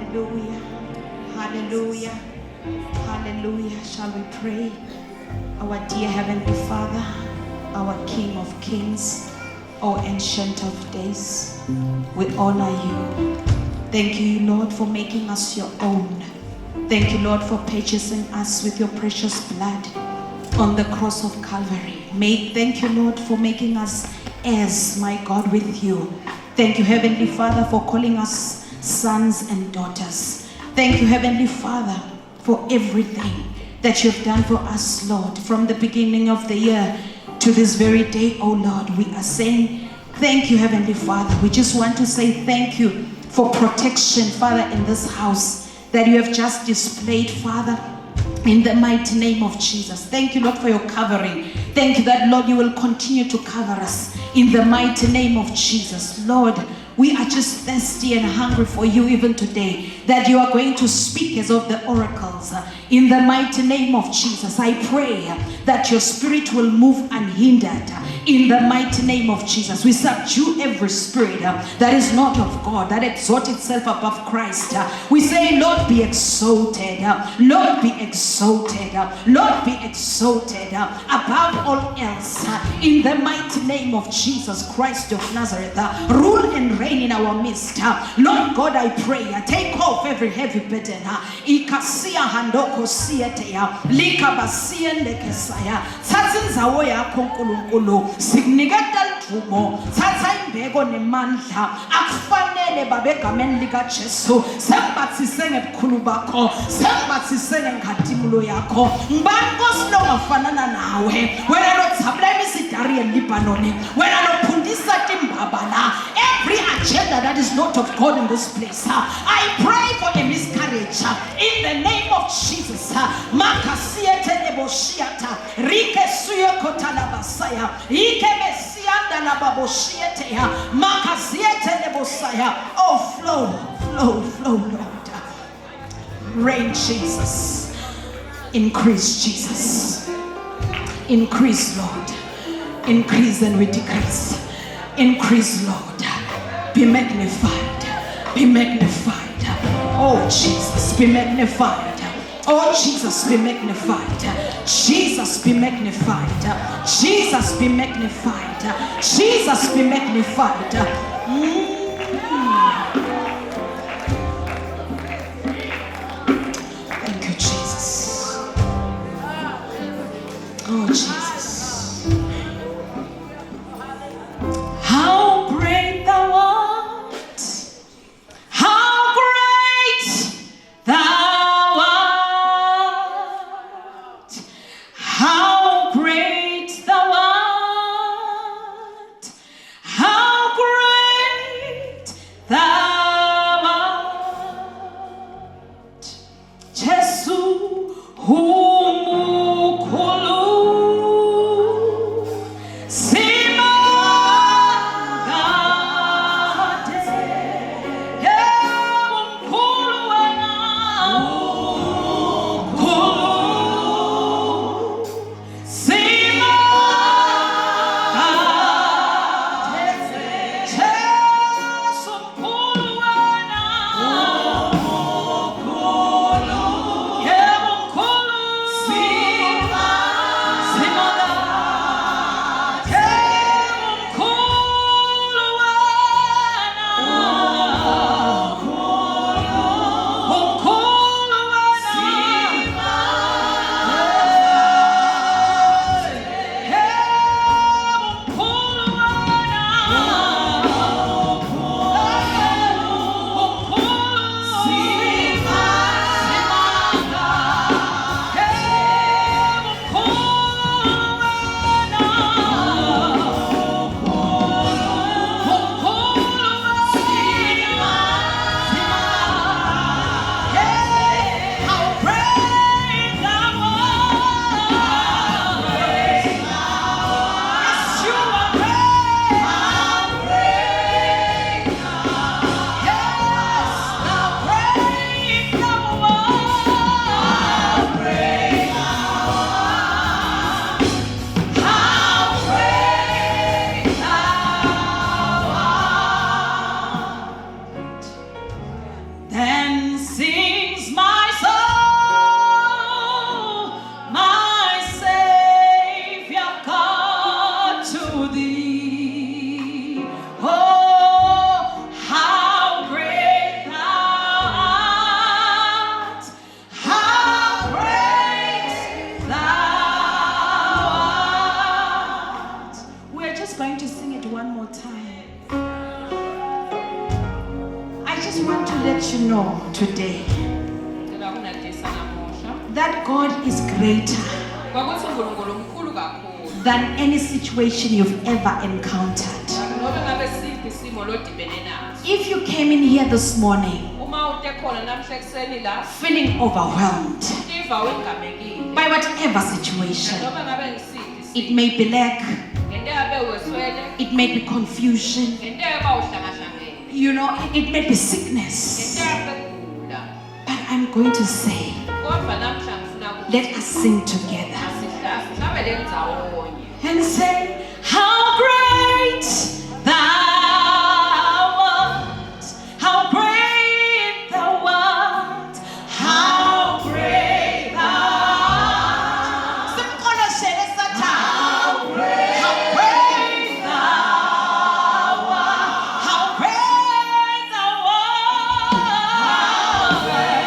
Hallelujah. Hallelujah. Hallelujah. Shall we pray? Our dear Heavenly Father, our King of Kings, O Ancient of Days, we honor you. Thank you, Lord, for making us your own. Thank you, Lord, for purchasing us with your precious blood on the cross of Calvary. Thank you, Lord, for making us heirs, my God, with you. Thank you, Heavenly Father, for calling us sons and daughters. Thank you, Heavenly Father, for everything that you've done for us, Lord, from the beginning of the year to this very day, oh Lord. We are saying thank you, Heavenly Father. We just want to say thank you for protection, Father, in this house that you have just displayed, Father, in the mighty name of Jesus. Thank you, Lord, for your covering. Thank you that, Lord, you will continue to cover us in the mighty name of Jesus. Lord, we are just thirsty and hungry for you even today, that you are going to speak as of the oracles in the mighty name of Jesus. I pray that your spirit will move unhindered in the mighty name of Jesus. We subdue every spirit that is not of God, that exalts itself above Christ. We say, Lord, be exalted. Lord, be exalted. Lord, be exalted above all else in the mighty name of Jesus Christ of Nazareth. Rule and reign in our midst. Lord God, I pray, take off every heavy burden. Ikasia handoko siete lika basien lekesaya tsatsinzawo yakho nkulunkulu siniketa nthumo tsatsa imbeko nemandla akufanele babegameni lika Jesu sembathise ngebukhulu bakho sembathise ngengadimulo yakho ngibani Nkosi lo ngafanana nawe wena lo tshabula imisidari eLibanon wena lo phundisa timbabala every agenda that is not of God in this place. I pray for a miscarriage in the name of Jesus. Makasiete neboshiata rike suyo kotala basaya ike mesianda la baboshiete makasiete nebosaya. Oh, flow, Lord. Reign, Jesus. Increase, Jesus. Increase, Lord. Increase and we decrease. Increase, Lord. Be magnified. Be magnified. Oh, Jesus, be magnified. Oh, Jesus, be magnified. Jesus, be magnified. Jesus, be magnified. Jesus, be magnified. Thank you, Jesus. Oh, Jesus. How great thou art. How great thou art. How great thou art. How great just want to let you know today that God is greater than any situation you've ever encountered. If you came in here this morning feeling overwhelmed by whatever situation, it may be lack, it may be confusion, you know, it may be sickness, but I'm going to say, let us sing together and say, how great thou art, how great thou art, how great thou art. How great thou art, how great thou art, how great.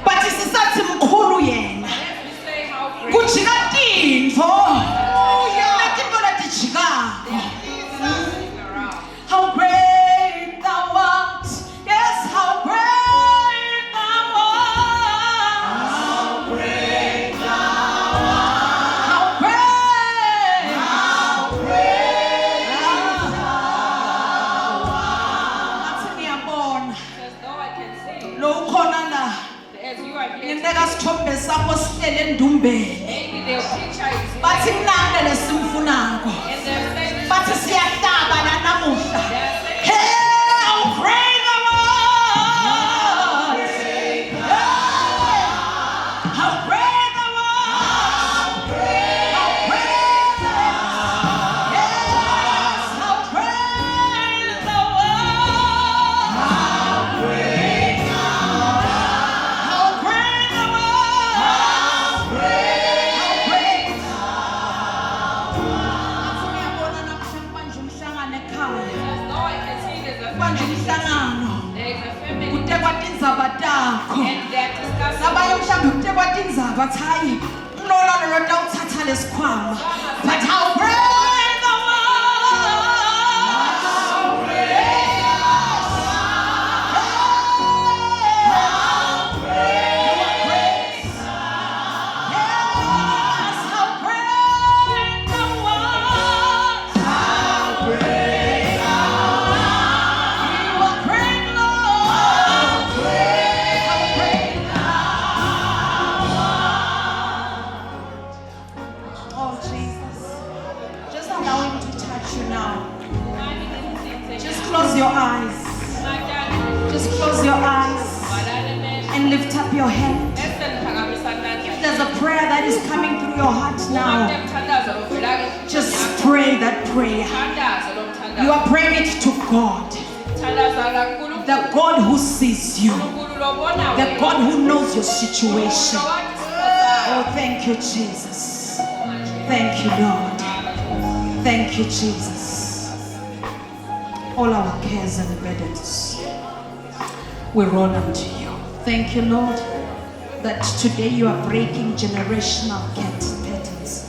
But isisathi mkhulu yena kujika tinfo letinto letijikako. How great thou art, yes, how great thou art, how great thou art, how great thou art. Ngathi ngiyabona lo ukhona la nginteka sithombe sakho sihlele endumbeni bathi mnande lesimfunako bathi siyahlaba la namuhla. Hey, how great thou art, how great thou art, how great thou art, yes, how great thou art, how great thou art, how great thou art, how great thou art. Manje umhlangano kutekwa tindzaba takho labanye mhlawumbe kutekwa tindzabathi hayi umlolalo lo tawuthatha lesikhwama, but how great thou art, how great thou art, yes, how great thou art, how great thou art. You are great, Lord, how great thou art. Oh Jesus, just allow him to touch you now. Just close your eyes. Just close your eyes and lift up your hand. If there's a prayer that is coming through your heart now, just pray that prayer. You are praying it to God, the God who sees you, the God who knows your situation. Oh, thank you, Jesus. Thank you, Lord. Thank you, Jesus. All our cares and burdens, we roll unto you. Thank you, Lord, that today you are breaking generational patterns.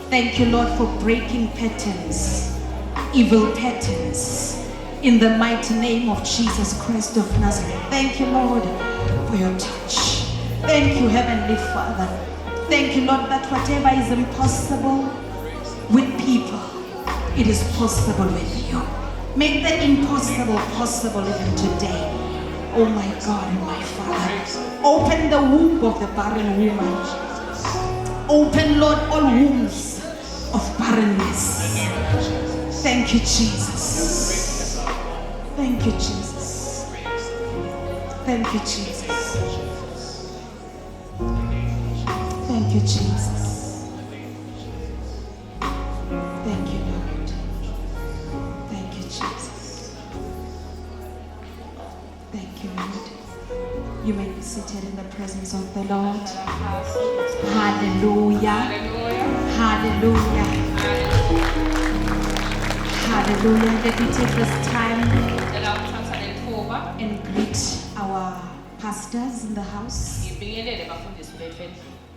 Thank you, Lord, for breaking patterns, evil patterns, in the mighty name of Jesus Christ of Nazareth. Thank you, Lord, for your touch. Thank you, Heavenly Father. Thank you, Lord, that whatever is impossible with people, it is possible with you. Make the impossible possible even today. Oh my God and my Father. Open the womb of the barren woman. Open, Lord, all wombs of barrenness. Thank you, Jesus. Thank you, Jesus. Thank you, Jesus. Thank you, Jesus. Thank you, Lord. Thank you, Jesus. Thank you, Lord. You may be seated in the presence of the Lord. Hallelujah. Hallelujah. Hallelujah. Let me take this time and greet our pastors in the house.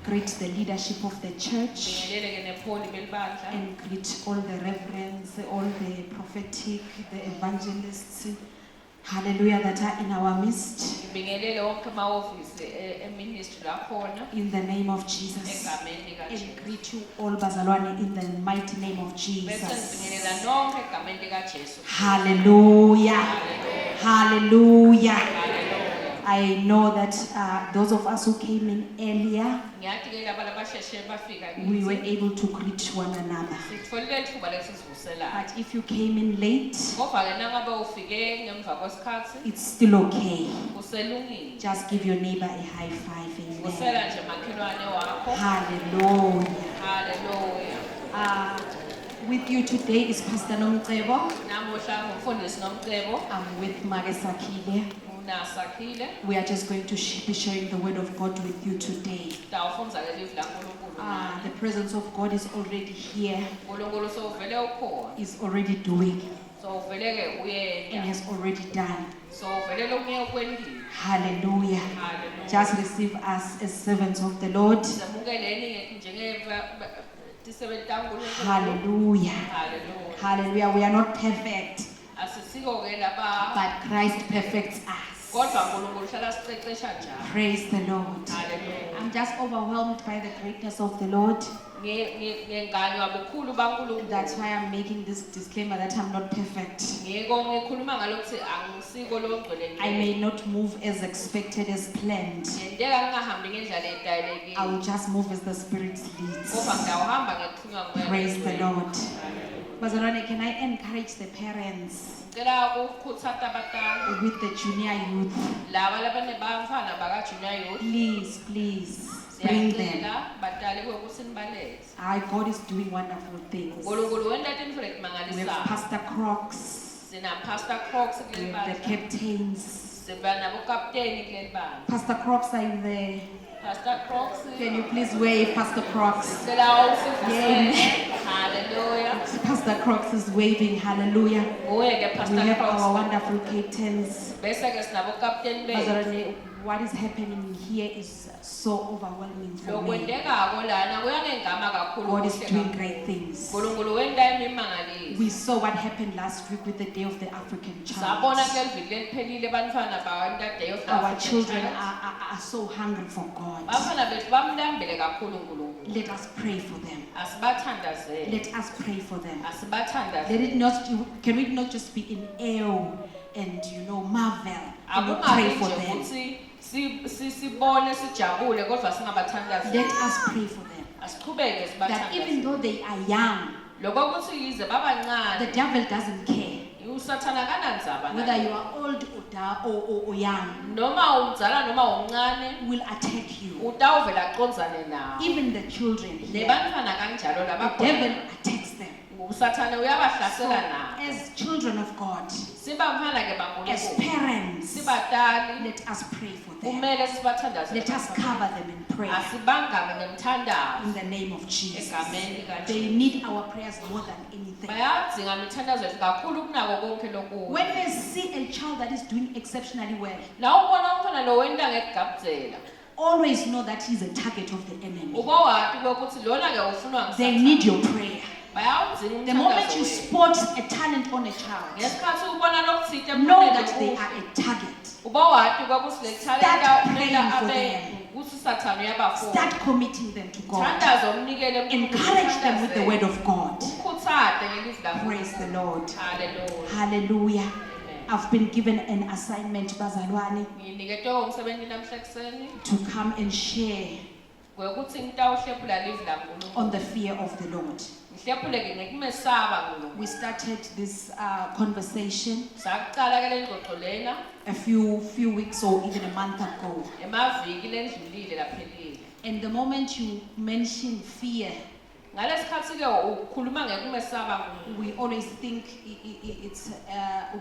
Greet the leadership of the church. And greet all the reverends, all the prophetic, the evangelists. Hallelujah, that are in our midst. In the name of Jesus. And greet you all, Bazalwane, in the mighty name of Jesus. Hallelujah. Hallelujah. I know that those of us who came in earlier, we were able to greet one another. But if you came in late, it's still okay. Just give your neighbor a high five. Amen. Hallelujah. With you today is Pastor Nomcebo. I'm with Magesakile. We are just going to be sharing the word of God with you today. The presence of God is already here. Is already doing. And has already done. Hallelujah. Just receive us as servants of the Lord. Hallelujah. Hallelujah. We are not perfect, but Christ perfects us. Praise the Lord. I'm just overwhelmed by the greatness of the Lord. That's why I'm making this disclaimer that I'm not perfect. I may not move as expected, as planned. I will just move as the Spirit leads. Praise the Lord. Bazalwane, can I encourage the parents with the junior youth? Please, please. Bring them. God is doing wonderful things. We have Pastor Crocs. We have the captains. Pastor Crocs, are you there? Pastor Crocs. Can you please wave, Pastor Crocs? Yeah. Hallelujah. Pastor Crocs is waving. Hallelujah. We have our wonderful captains. What is happening here is so overwhelming for me. God is doing great things. We saw what happened last week with the Day of the African Child. Our children are so hungry for God. Let us pray for them. Let us pray for them. Can we not just be in awe and marvel and pray for them? Let us pray for them. That even though they are young, the devil doesn't care whether you are old or young. Will attack you. Even the children here, the devil attacks them. usathane uyabahlasela na as children of God, sibamphana ke as baNkulunkulu parents, sibatali let us pray for them. kumele sibathandaze Let us cover them in prayer asibangame ngemthandazo in the name of Jesus. egameni They kaJesu need our prayers more than anything. bayadzinga imithandazo yethu kakhulu kunako konke lokhu When they see a child that is doing exceptionally well, la ubona umntwana lo wenta ngekugabuzela always know that he's a target of the enemy. ubowati ukuthi lona ke ufunwa They ngisathane need your prayer. bayawudzinga The moment you umthandazo spot a talent on a child, ngesikhathi ubona lokuthile know that they are a target. ubowati ukuthi le Start talenta praying kumele for abe them. ukuthi sathane uyabafuna Start committing them to God. thandazo umnikele Encourage them with the word of God. ukhuthade ngelizwi Praise the Lord. haleluya Hallelujah. I've been given an assignment, bazalwane, nginiketwe umsebenzi namhla ekseni to come and share ngokuthi ngitawuhlephula livi laNkulunkulu on the fear of the Lord. ngihlephule ke ngekumesaba uNkulunkulu We started this conversation sakuqala ke lengxoxo lena a few weeks or even a month ago. emaviki lendlulile laphelile And the moment you mention fear, ngalesikhathi ke ukhuluma ngekumesaba uNkulunkulu we always think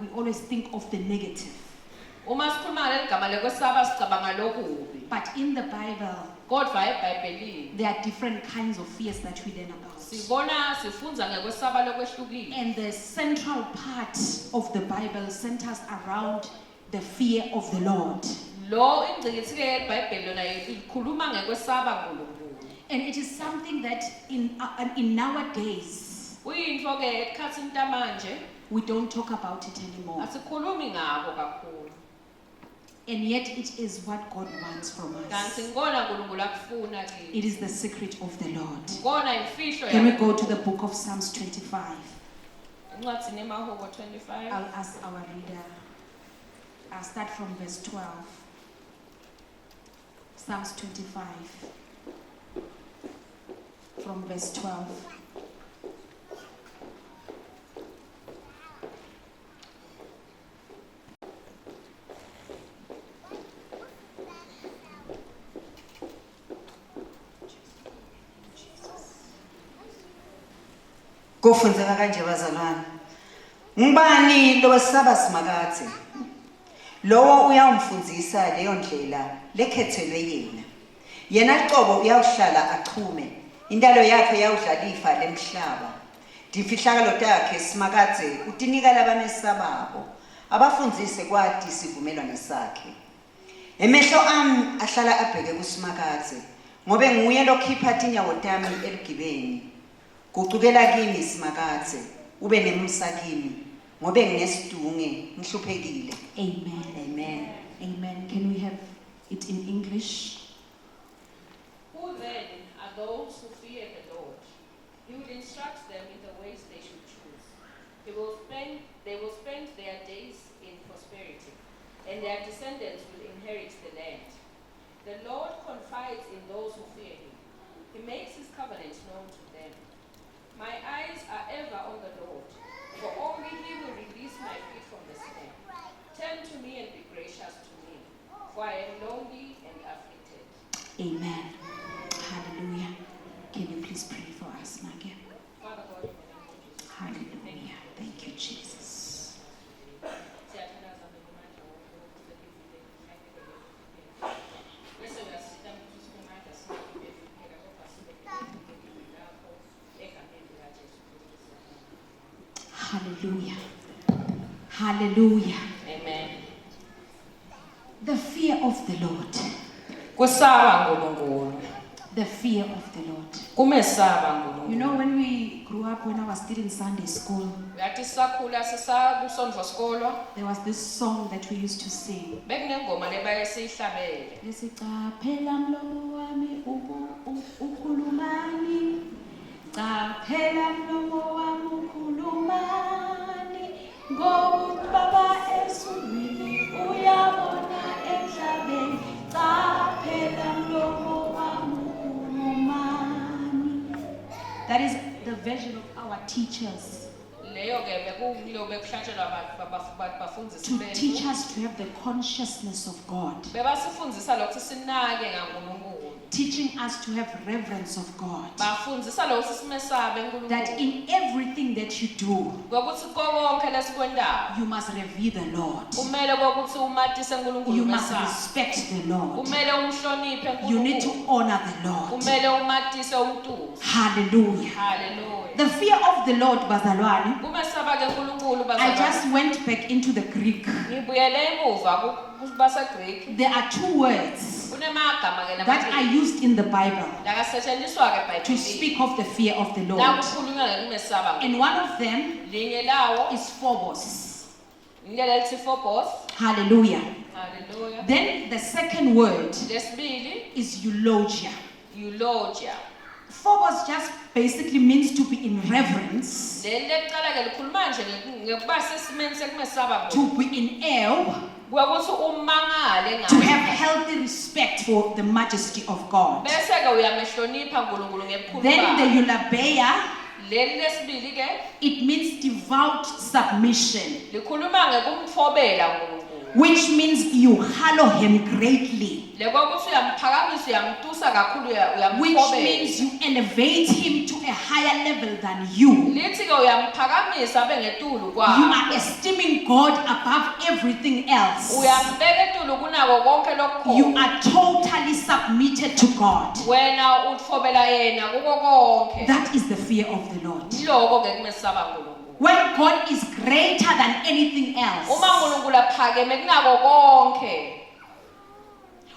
we always think of the negative. uma sikhuluma ngaleli gama lekwesaba sicabanga lokubi But in the Bible, kodwa eBhayibhelini there are different kinds of fears that we learn about. sibona sifunza ngekwesaba lokwehlukile And the central part of the Bible centers around the fear of the Lord. lo ingcikithi ke eBhayibheli yona ikhuluma ngekwesaba uNkulunkulu And it is something that in nowadays, uyinto ke esikhathini tamanje we don't talk about it anymore. asikhulumi ngako kakhulu And yet it is what God wants from kanti us. ngibona uNkulunkulu akufuna kithi It is the secret of the Lord. ngibona imfihlo Can we go to the book of Psalms 25? encwadi neMahubo 25 I'll ask our reader. I'll start from verse 12. Psalms 25. From verse 12. Kofunzeka kanje bazalwane. Ngubani lo wesaba simakathe? Lowo uyamfundzisa leyo ndlela lekhethelwe yena. Yena qobo uyawuhlala achume. Indalo yakhe yawudlalifa lemhlaba. Difihlakalo takhe simakathe utinika labanesababo. Abafundzise kwati sivumelwano sakhe. Emehlo ami ahlala abheke kusimakathe ngobe nguye lokhipha tinyawo tami eligibeni. Kucukela kimi simakathe ube nemusa kimi ngobe nginesidunge ngihluphekile. Amen. Amen. Amen. Can we have it in English? Who then are those who fear the Lord? He will instruct them in the ways they should choose. They will spend their days in prosperity, and their descendants will inherit the land. The Lord confides in those who fear him. He makes his covenant known to them. My eyes are ever on the Lord, for only he will release my feet from the snare. Turn to me and be gracious to me, for I am lonely and afflicted. Amen. Hallelujah. Can you please pray for us, Nagia? Father God, in the name of Jesus. Hallelujah. Thank you, Jesus. Siyathandaza ngokumandla wakho wokusebenza bese uyasita ukuthi sikumandla singabe kuphela kodwa sibe lakho egameni likaJesu Kristu. Hallelujah. Hallelujah. Amen. The fear of the Lord. Kusaba uNkulunkulu. The fear of the Lord. Kumesaba uNkulunkulu. You know, when we grew up, when I was still in Sunday school, Yathi sakhula sisakusondlo sikolo there was this song that we used to sing. bekunengoma lebayesihlabele. Lesicaphela mlomo wami ukhulumani. Caphela mlomo wami ukhulumani. Ngobaba esulwini uyabona emhlabeni. Caphela mlomo wami ukhulumani. That is the version of our teachers. Leyo ke bekungilo bekuhlatshelwa bafundisi To teach bethu. us to have the consciousness of God. Bebasifundisa lokho sinake ngaNkulunkulu. teaching us to have reverence of God. Bafundisa lo simesabe uNkulunkulu. That in everything that you do, Ngokuthi konke lesikwendayo you must revere the Lord. kumele ukuthi umatise uNkulunkulu You must mesabe. respect the Lord. Kumele umhloniphe You need to uNkulunkulu. honor the Lord. Kumele umatise uNtuza. Hallelujah. Hallelujah. The fear of the Lord, bazalwane. Kumesaba ke uNkulunkulu I bazalwane. just went back into the Greek. Ngibuyele emuva kubaseGreek. There are two words Kunemagama ke that are used in the Bible lakasetshenziswa ke to eBhayibhelini. speak of the fear of the La Lord. kukhulunywa ngekumesaba. And one of them Linye lawo is phobos. indlela elithi phobos. Hallelujah. Hallelujah. Then the second word Lesibili is eulogia. eulogia. Phobos just basically means to be in reverence, Leli lekuqala ke likhuluma nje ngekuba sesimeni sekumesaba to be in awe, ukuthi umangale to have ngayo. healthy respect for the majesty of God. Bese ke uyamehlonipha uNkulunkulu ngebukhulu Then the bakhe. eulabeia, Leli lesibili ke it means devout submission, likhuluma ngekumthobela uNkulunkulu. which means you hallow him greatly, Lekokuthi uyamphakamisa uyamtusa kakhulu which uyamthobela. means you elevate him to a higher level than you. Lithi ke uyamphakamisa abe ngetulu You kwakho. are esteeming God above everything else. Uyambeka etulu kunako konke You lokho. are totally submitted to God. Wena uthobela yena kuko konke. That is the fear of the Lord. Lokho ke kumesaba uNkulunkulu. When God is greater than anything else. Uma uNkulunkulu aphakeme kunako konke.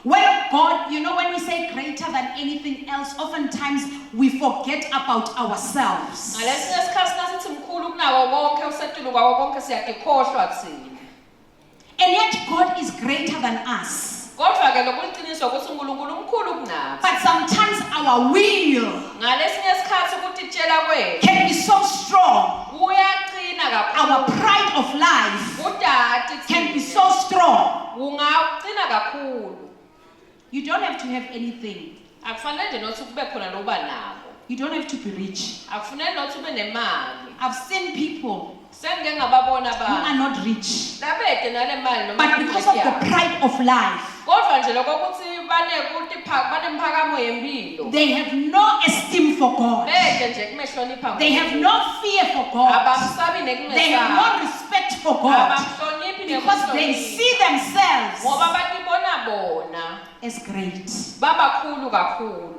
When God, you know, when we say greater than anything else, oftentimes we forget about ourselves. Ngalesinye isikhathi nasithi mkhulu kunako konke usetulu kwako konke siyakikhohlwa thina. And yet God is greater than us. Kodwa ke lokuliqiniso ukuthi uNkulunkulu umkhulu kunathi. But sometimes our will Ngalesinye isikhathi ukuthi tshela kwethu can be so strong. uyaqina Our kakhulu. pride of life Udati can be so strong. ungaqina kakhulu. You don't have to have anything. Akufanele nje nothi kube khona loba nako. You don't have to be rich. Akufanele nothi ube nemali. I've seen people Sengike ngababona who are abantu. not rich, Labede nale mali noma but because of the yabo. pride of life, Kodwa nje lokho ukuthi banemphakamo yempilo. they have no esteem for God. Bede nje kumehlonipha. They have no fear for God. Abamsabi They have no nekumesaba. respect for God Abamhloniphi because they nekuhlonipha. see themselves Ngoba batibona bona as great. babakhulu kakhulu.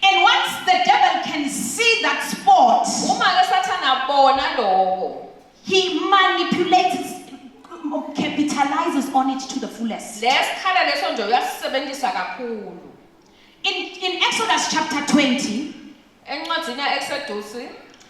And once the devil can see that spot, Uma ke sathana bona lokho, he manipulates, capitalizes on it to the fullest. lesikhala leso nje uyasisebenzisa kakhulu. In Exodus chapter 20, Encwadini yaExodus,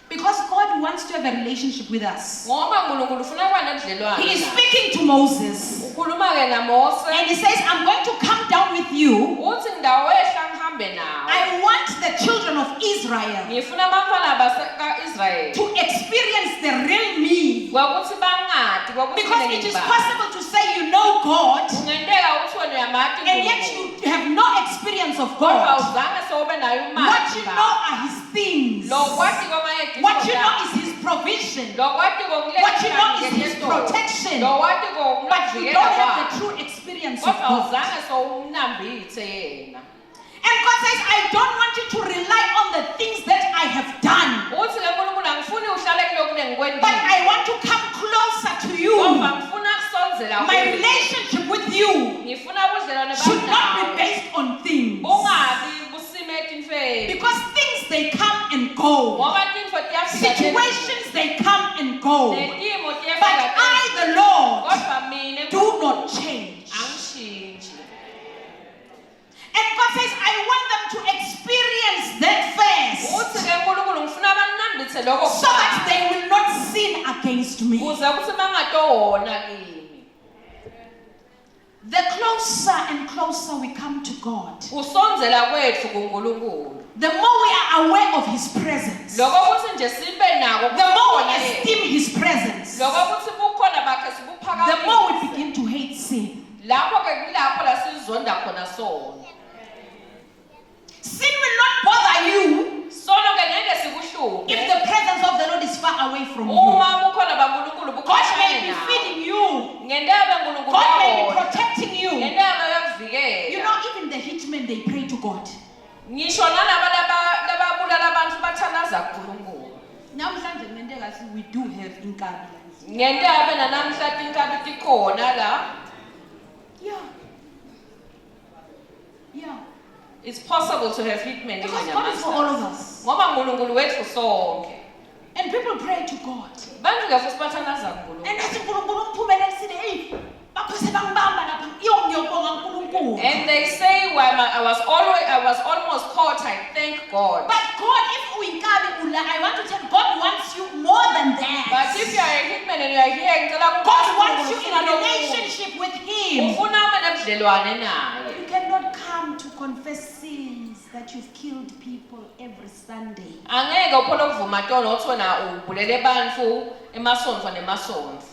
because God wants to have a relationship with us, ngoba uNkulunkulu ufuna kuba nebudlelwano. he is speaking to Moses. Ukhuluma ke naMose, And he says, I'm going to come down with you. uthi ngidawehla ngihambe nawe. I want the children of Israel Ngifuna abafana baseIsrael to experience the real me. ngokuthi bangadi ngokuthi Because it is possible to say you know God, ungenteka ukuthi wena uyamati and yet you have no experience of kodwa God. uzange sewube nayo What imali. you know are his things. Lokwati komayedingo What you know is his provision. lokwati What you know is his protection. lokwati But you don't have the true experience of kodwa God. uzange sewumnambithe yena. And God says, I don't want you to rely on the things that I have done, Uthi ke uNkulunkulu angifuni uhlale kulokhu but nengikwendile. I want to come closer to you. Kodwa ngifuna kusonzela My kuwe. relationship with you Ngifuna ubudlelwane should not be bami nawe. based on things. Ungabi busime etimfeni. Because things, they come and go. Ngoba tintfo tiyafika Situations, they come and go. netimo But tiyafika. I, the Lord, Kodwa mina do not change. angishintshi. And God says, I want them to experience that first, Uthi ke uNkulunkulu ngifuna abanambithe lokho so that they will not sin against me. kuze ukuthi bangatowona kimi. The closer and closer we come to God, Usonzela kwethu kuNkulunkulu. the more we are aware of his presence, Lokho ukuthi nje sibe nako the more we kukhona yena. esteem his presence, Lokho ukuthi bukhona bakhe the more we sibuphakamise. begin to hate sin. Lapho ke kulapho la sizonda khona sona. Sin will not bother you Sono ke ngeke sikuhluphe. if the presence of the Lord is far away from you. Uma bukhona baNkulunkulu God may bukhona be nawe. feeding you. Ngendaba uNkulunkulu God may be yabona. protecting you. Ngendaba God. Ngisho nalaba lababulala abantu bathandaza kuNkulunkulu. Namhlanje ngente kasi we do have inkabi. Ngendabe namhla tinkabi tikhona la. Yeah. It's possible to have hitmen in Because God is for all of Yamasa. us. Ngoba uNkulunkulu wethu sonke. And people pray to God. Bantu ke futhi bathandaza kuNkulunkulu. And athi uNkulunkulu umphumelelise hey baphose bangibamba lapha ngiyobonga uNkulunkulu. And they say well, I was almost caught. I thank God. But God, if uyinkabi ula, I want to tell God wants you more than that. But if you are a hitman and you are here, God wants you in a relationship with Him. ufuna ube nebudlelwane naye. You cannot come to confess sins that you've killed people every Sunday. Angeke uphole ukuvuma tolo uthi wena ubulele bantfu emasonto nemasonto.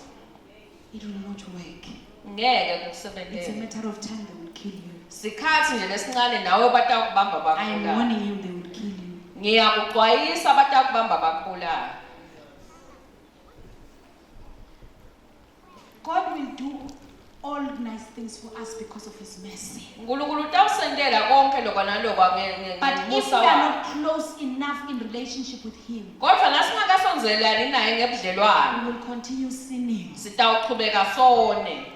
It will not work. Ngeke It's a kusebenzele. matter of time they will kill you. Sikhathi nje lesincane nawe batakubamba I am bakula. warning you, they will kill you. Ngiyakuxwayisa batakubamba bakula. God will do all nice things for us because of His mercy. uNkulunkulu utawusendela konke lokho nalokho But if we ngemusa are wakhe. not close enough in relationship with Him, Kodwa nasingakasonzelani naye ngebudlelwane, we will continue sinning. sitawuqhubeka sone.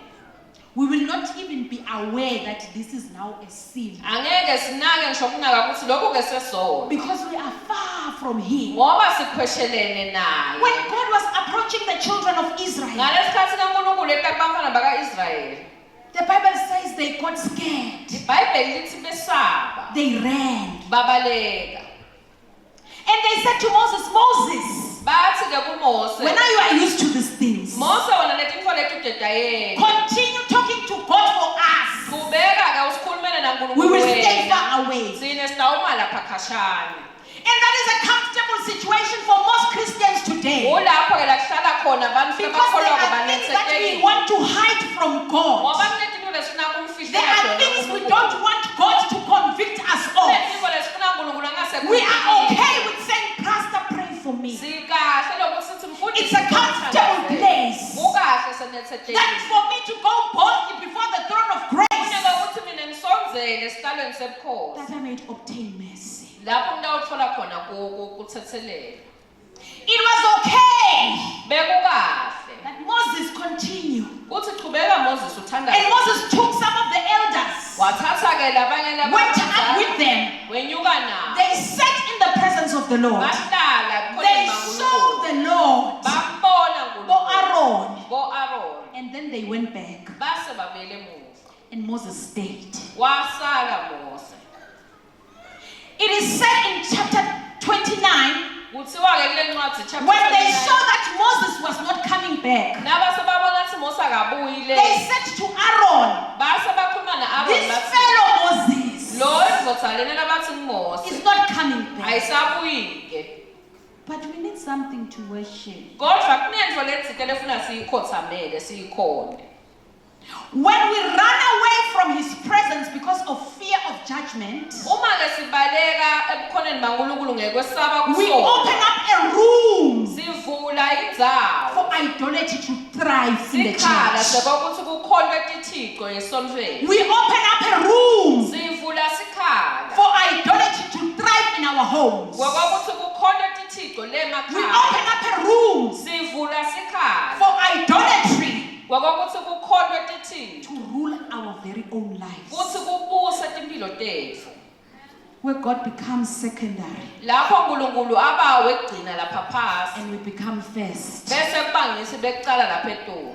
We will not even be aware that this is now a sin. Angeke sinake ngisho kunaka ukuthi lokho ke sesona. Because we are far from Him. Ngoba sikhweshelene naye. When God was approaching the children of Israel, Ngalesikhathi kaNkulunkulu etabafana baka-Israyeli, the Bible says they got scared. iBhayibheli lithi besaba, They ran. babaleka. And they said to Moses, Moses, Bathi ke kuMose, when you are used to these things, Mose wena letintfo letudedayeni. continue talking to God for us. Kubeka ke usikhulumele We naNkulunkulu will stay wena. far away. Sine sitawuma lapha khashana. And that is a comfortable situation for most Christians today. Ulapho ke la kuhlala khona abantu Because there labakholwa are things that we banetsekeli. want to hide from God. Ngoba kunezinto lesifuna kumfihlela There are zona things we uNkulunkulu. don't want God to convict us of. Kunezinto lesifuna uNkulunkulu angase We are kukhulule. okay with saying, Pastor, pray for me. Sikahle lokuthi sithi mfundisi It's a comfortable ngithandaze. place. Kukahle senetsekeli. That for me to go boldly before the throne of grace, Kuneke ukuthi mina ngisonzele esihlalweni sebukhosi. that I may obtain mercy. Lapho ngitawuthola khona kuthethelela. It was okay Bekukahle. that Moses continued. Uthi qhubeka Moses uthanda. And Moses took some of the elders, Wathatha ke labanye went up with them. wenyuka nabo. They sat in the presence of the Lord. Bahlala They khona saw the Lord, bambona Aaron, Aaron. and then they went back. Base babele emuva. And Moses stayed. Wasala Mose. It is said in chapter 29, Kuthiwa ke kule ncwadi chapter when they 29, saw that Moses was not coming back, naba sebabona ukuthi Mose akabuyile. they said to Aaron, Base bakhuluma na-Aaron this bathi, fellow Moses lo indvodza lena labathi nguMose is not coming back. ayisabuyike. But we need something to worship. Kodwa kunento lezitho lefuna siyikhothamele siyikhonde. When we run away from his presence because of fear of judgment, Uma ke sibaleka ebukhoneni baNkulunkulu ngekwesaba we kusona, open up a room sivula indzawo. for idolatry to thrive in the Sikhala church. sebokuthi kukhonwe tithixo esontweni. We open up a room Sivula sikhala for idolatry to thrive in our homes. ngokuthi kukhonwe tithixo We lemakhaya. open up a room Sivula sikhala for idolatry ngokuthi kukhonwe tithixo to rule our very own lives, futhi kubuse timpilo tethu. where God becomes secondary Lapho uNkulunkulu aba wegcina lapha phasi and we become first. bese kubangisi bekucala lapha etolo.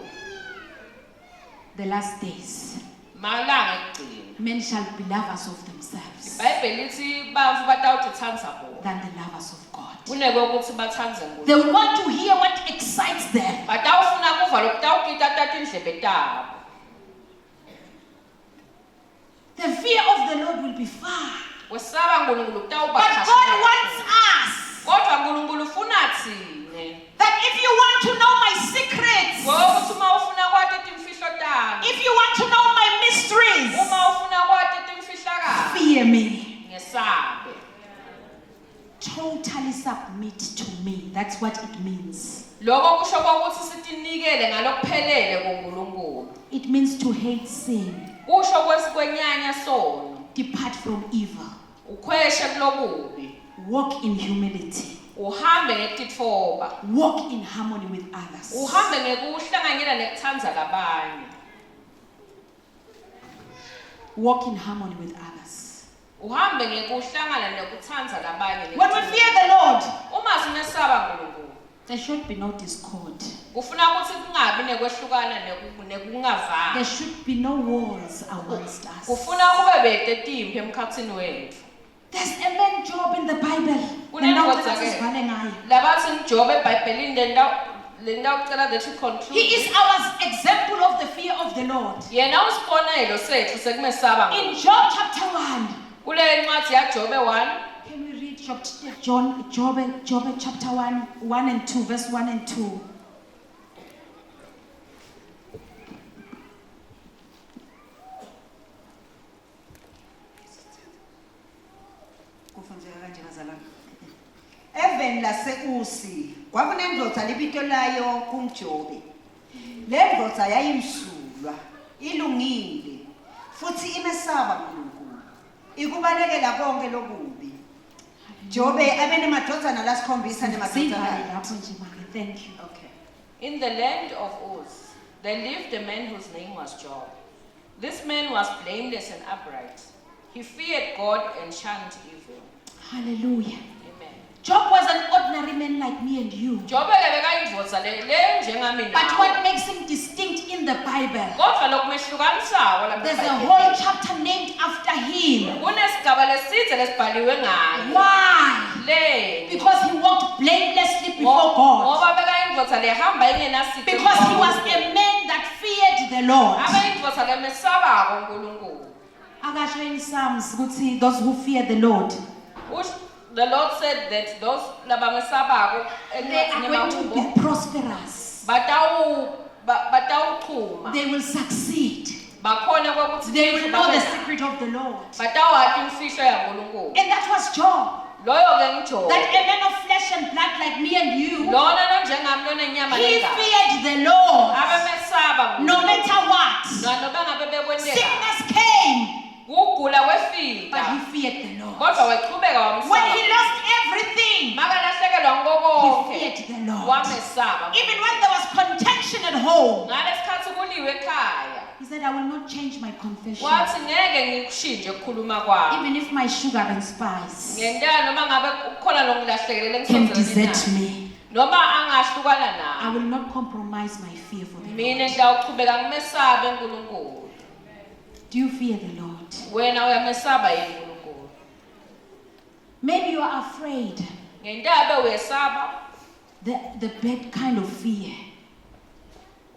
The last days, Malanga ekugcina. men shall be lovers of themselves iBhayibheli lithi bantfu batawutithanda bona than the lovers of God. kuneke ukuthi bathande uNkulunkulu. They will want to hear what excites them. Batawufuna kuva lokutawukita tatindlebe tabo. The fear of the Lord will be far. Wesaba uNkulunkulu But God wants us Kodwa uNkulunkulu ufuna thine. that if you want to know my secrets, Ngokuthi uma ufuna kwati timfihlo tami, if you want to know my mysteries, uma ufuna kwati timfihlakalo, fear me. ngesabe. Totally submit to me. That's what it means. Lokho kusho ukuthi sitinikele ngalokuphelele kuNkulunkulu. It means to hate sin, Kusho kwenyanya sono, Depart from evil. Ukhweshe kulokubi. Walk in humility. Uhambe ngetitfoba. Walk in harmony with others. Uhambe ngekuhlanganyela nekutsanza labanye. Walk in harmony with others. Uhambe ngekuhlangana nekutsanza labanye. When we fear the Lord, Uma simesaba uNkulunkulu, there should be no discord. kufuna ukuthi kungabi nekwehlukana nekungavani. There should be no wars amongst us. Kufuna kube bete timphi emkhatsini wethu. There's a man Job in the Bible. Labathi uJob eBhayibhelini le ndawo ucela that you conclude. He is our example of the fear of the Lord. Yena usibonelo sethu sekumesaba. In Job chapter 1. Kule ncwadi yaJob 1. Can we read Job chapter 1 and 2, verse 1 and 2. Even lase-Usi kwakunemdoda libito layo kunJobe. Le ndoda yayimsulwa, ilungile, futhi imesaba uNkulunkulu. Ikubalekela konke lokubi. Jobe abenemadodana lasikhombisa nemadodana. Thank you. Okay. In the land of Uz, there lived a man whose name was Job. This man was blameless and upright. He feared God and shunned evil. Hallelujah. Amen. Job was an ordinary man like me and you. Job bekayindvodza le njengami nawe. But what makes him distinct in the Bible? Kodwa lokumehlukanisayo lapha. There's a whole chapter named after him. Kunesigaba lesidze lesibhaliwe ngaye. Why? Le. Because he walked blamelessly before God. Ngoba bekayindvodza lehamba ingenasitho. Because he was a man that feared the Lord. Abeyindvodza lemesabako uNkulunkulu. Akasho in Psalms ukuthi those who fear the Lord, The Lord said that those labamesabako they are going to be prosperous. batawuchuma. They will succeed. Bakhona ukuthi They will know the secret of the Lord. batawati imfihlo yaNkulunkulu. And that was Job. Loyo ke ngiJob. That a man of flesh and blood like me and you, Lona nonjengami lonenyama he negazi. feared the Lord. Abemesaba No matter what. nanoba ngabe bekwentela. Sickness came, Kugula but kwefika. he feared the Lord. Kodwa waqhubeka When wamsaba. he lost everything, Makalahlekelwa ngoko he konke. feared the Lord. Wamesaba. Even when there was contention at home, Ngalesikhathi kuliwe ekhaya. he said, I will not change my confession. Wathi ngeke ngikushintshe ukukhuluma kwami. Even if my sugar and spice Ngendaba noma ngabe ukhona lokulahlekele can ngisondelene desert naye. me, Noma angahlukana I nawe. will not compromise my fear for the Lord. Mina ngiyaqhubeka ngimesabe uNkulunkulu. Do you fear the Lord? Wena uyamesaba yini uNkulunkulu? Maybe you are afraid, Ngendaba uyesaba, the bad kind of fear,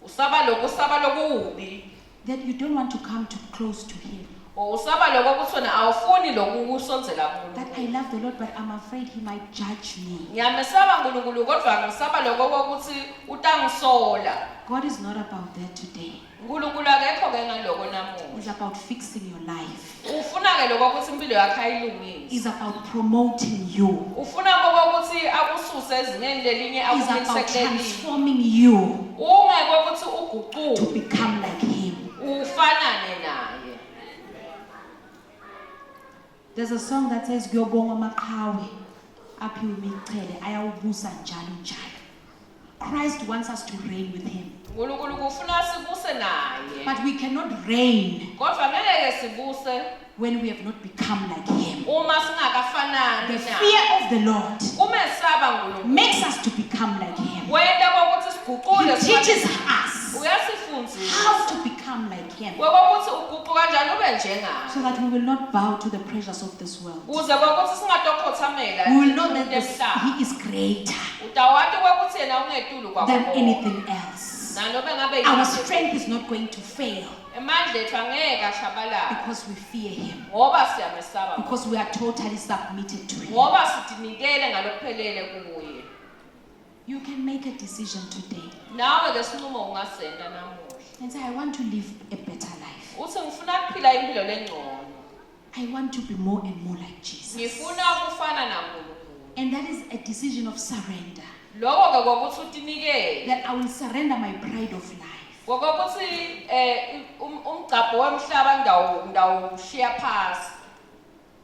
usaba lokubi. that you don't want to come too close to Him. Or usaba lokuthi wena awufuni lokusondzela That I uNkulunkulu. love the Lord, but I'm afraid He might judge me. Ngiyamesaba uNkulunkulu kodwa ngisaba lokuthi utangisola. God is not about that today. uNkulunkulu akekho ke ngaloko namuhla. It's about fixing your life. Ufuna ke lokuthi impilo yakho ayilungise. It's about promoting you. Ufuna ukuthi akususe ezingeni lelinye It's about akusekeleni. transforming you Ungeke ukuthi to uguquke become like Him. ufanane naye. There's a song that says, Gyobonga maqhawe aphi umichele ayawubusa njalo njalo. Christ wants us to reign with Him. uNkulunkulu kufuna sibuse naye. But we cannot reign Kodwa ngeke sibuse when we have not become like Him. uma singakafanani The naye. fear of the Lord Umesaba uNkulunkulu. makes us to become like Him. Wenda kokuthi siguqule He teaches us uyasifundzisa. how to become like Him, Kokuthi uguquka kanjani ube njengaye. so that we will not bow to the pressures of this world. Kuze kokuthi singatokothamela. We will know that emhlabeni. He is greater Utawati kokuthi yena ungetulu kwakho. than anything else. Nanobe ngabe Our yini. strength is not going to fail Emandla ethu angeke ashabalala. because we fear Him, Ngoba siyamesaba. because we are totally submitted to Him. Ngoba sidinikele ngalokuphelele kuye. You can make a decision today Nawe ke sinqumo ungasenda namuhla. and say, I want to live a better life. Uthi ngifuna ukuphila impilo lengcono. I want to be more and more like Jesus. Ngifuna ukufana naNkulunkulu. And that is a decision of surrender. Lokho ke kokuthi utinikele. That I will surrender my pride of life. Kokuthi umgcabo wemhlaba ngidawushiya phansi.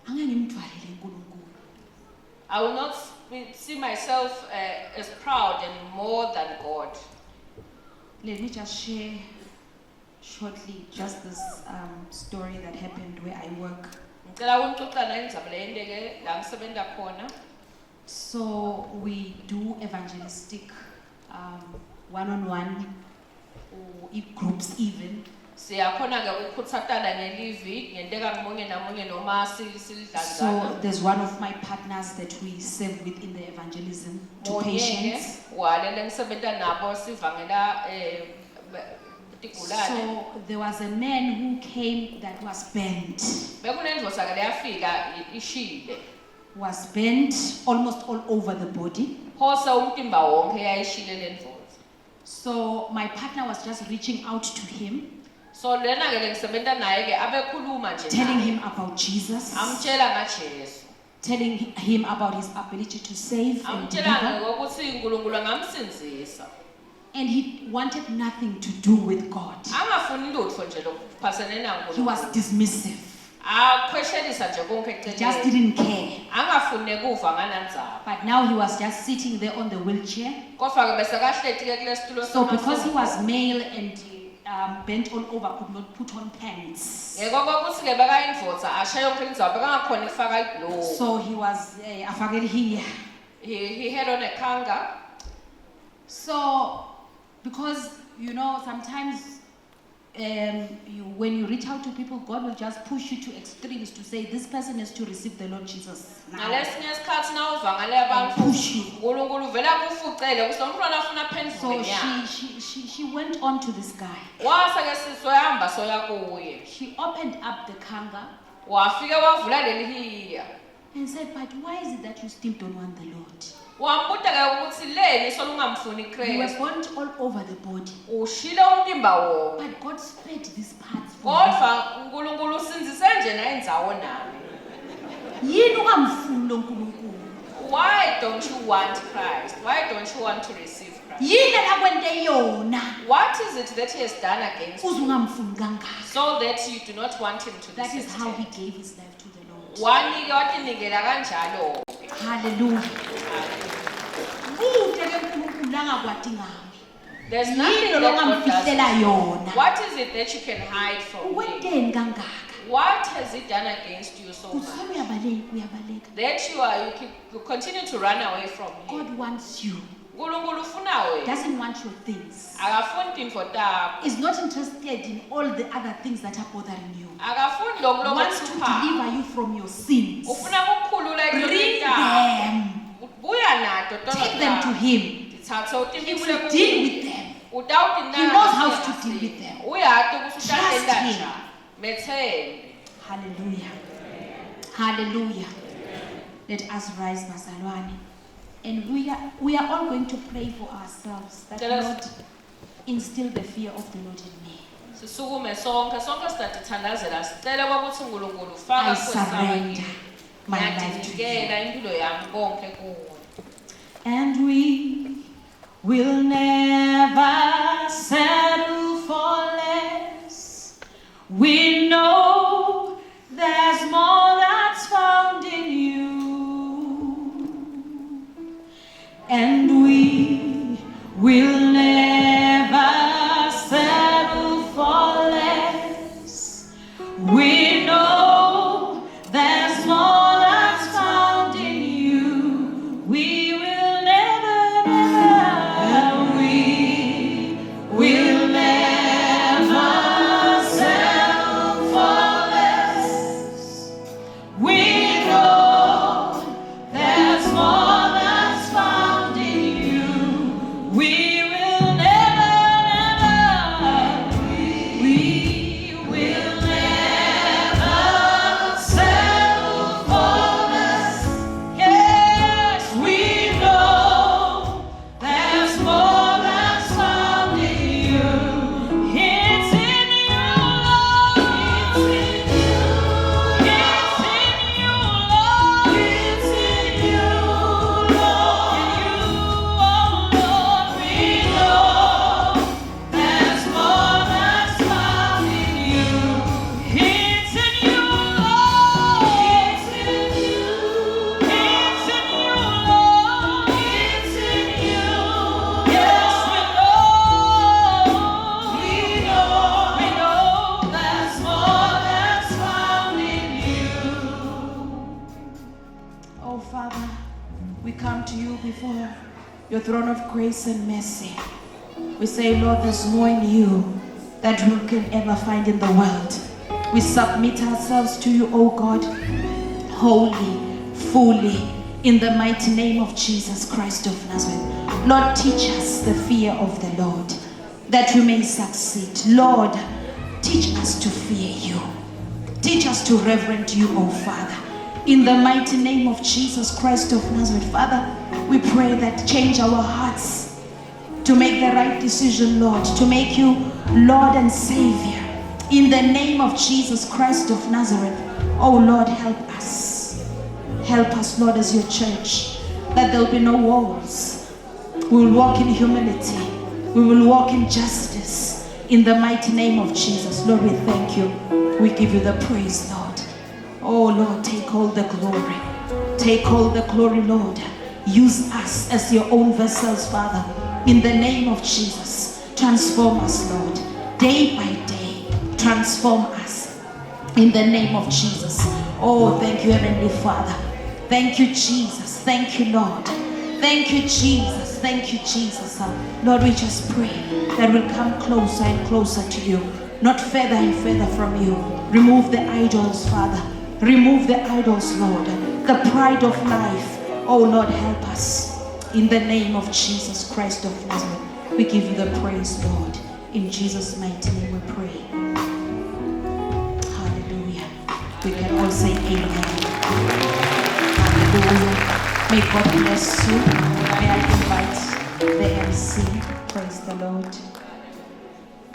angeke ngimthwalele uNkulunkulu. I will not see myself as proud and more than God. Let me just share shortly just this story that happened where I work. Ngicela unixoxana indzaba leyenteke la ngisebenza khona. So we do evangelistic one-on-one or groups even. Siyakhona ke ukukhutsatana ngelivi ngenteka ngamunye namunye noma So silidlanzana. there's one of my partners that we serve with in the evangelism to patients. Wale lengisebenza nabo sivangela tigulane. So there was a man who came that was bent. Bekunendvosa ke leyafika ishile. Was bent almost all over the body. Phose umtimba wonke yayishile lendvosa. So my partner was just reaching out to him, So lena ke lengisebenza naye ke abekhuluma nje. telling him about Jesus, Amtshela ngaJesu. telling him about his ability to save and Amtshela deliver. ngokuthi uNkulunkulu angamsinzisa. And he wanted nothing to do with God. Angafuni lutho nje lokuphasene He naNkulunkulu. was dismissive. Akhweshelisa nje konke He just eceleni. didn't care. Angafuni kuva nganandzaba. But now he was just sitting there on the wheelchair. Kodwa ke bese kahleti ke kulesitulo So because he was male and bent all over, could not put on pants. Yebo kokuthi ke bekayindvodza asha yonke indzawo bekangakhona ifaka ibhlowu. So he was afakeli here. He had on a kanga. So because you know sometimes when you reach out to people, God will just push you to extremes to say this person is to receive the Lord Jesus now. Ngalesinye isikhathi nawuvangale abantu Push you. uNkulunkulu vela kufucele kusho umntwana afuna aphendule So nyaka. she went on to this guy. Wasa ke sisoyahamba soya kuye. She opened up the kanga Wafike wavula leli hiya. and said, but why is it that you still don't want the Lord? Wambuta ke ukuthi leni solungamfuni You were Kristu. burnt all over the body. Ushile umtimba wonke. But God spared these parts for you. Kodwa uNkulunkulu usinzise nje na indzawo nami. Yini ungamfuni lo nkulunkulu? Why don't you want Christ? Why don't you want to receive Christ? Yini akwente yona? What is it that he has done against Uze you ungamfuni kangaka. so that you do not want him to That this is how he extent? gave his life to the Lord. Watinikela kanjalo. Hallelujah. Kude ke uNkulunkulu angakwati ngami. There's Yini nothing lo that God ngamfihlela does. yona? What is it that you can hide from him? Ukwenteni kangaka? What has he done against you so much? Kusona uyabaleka. That you continue to run away from him. God wants you. uNkulunkulu ufuna wena. Doesn't want your things. Akafuni tintfo takho. Is not interested in all the other things that are bothering you. Akafuni lokho Wants to lokuhlupha. deliver you from your sins. Ufuna kukukhulula Bring takho. them. Buya nato tono Take them to takho. him. Thathe He utimise will kuye. deal with them. Utawuti He knows how to deal with them. Uyati ukuthi Trust utatenda him. njani. Methembe. Hallelujah. Hallelujah. Let us rise, Bazalwane. And we are all going to pray for ourselves that Let us- Lord instill the fear of the Lord in me. Sisukume sonke sitatithandazela sicela ukuthi uNkulunkulu I faka surrender my life to Ngiyatinikela you. impilo yami konke kuwe. And we will never settle for less. We know there's more that's found in you. And we will never settle for less. We know there's more that's found in you. We will never, never, we will never settle for less. We know there's more that's found in you. We will we come to you before your throne of grace and mercy. We say, Lord, there's more in you that we can ever find in the world. We submit ourselves to you, O God, wholly, fully, in the mighty name of Jesus Christ of Nazareth. Lord, teach us the fear of the Lord, that we may succeed. Lord, teach us to fear you. Teach us to reverence you, O Father. In the mighty name of Jesus Christ of Nazareth, Father, we pray that change our hearts to make the right decision, Lord, to make you Lord and Savior. In the name of Jesus Christ of Nazareth, oh Lord, help us. Help us, Lord, as your church, that there will be no walls. We will walk in humility. We will walk in justice. In the mighty name of Jesus, Lord, we thank you. We give you the praise, Lord. Oh Lord, take all the glory. Take all the glory, Lord. Use us as your own vessels, Father. In the name of Jesus, transform us, Lord. Day by day, transform us. In the name of Jesus. Oh, thank you, Heavenly Father. Thank you, Jesus. Thank you, Lord. Thank you, Jesus. Thank you, Jesus. Lord, we just pray that we'll come closer and closer to you, not further and further from you. Remove the idols, Father. Remove the idols, Lord. The pride of life. Oh, Lord, help us. In the name of Jesus Christ of Nazareth, we give you the praise, Lord. In Jesus' mighty name we pray. Hallelujah. We can all say amen. Hallelujah. May God bless you. May I invite the MC. Praise the Lord.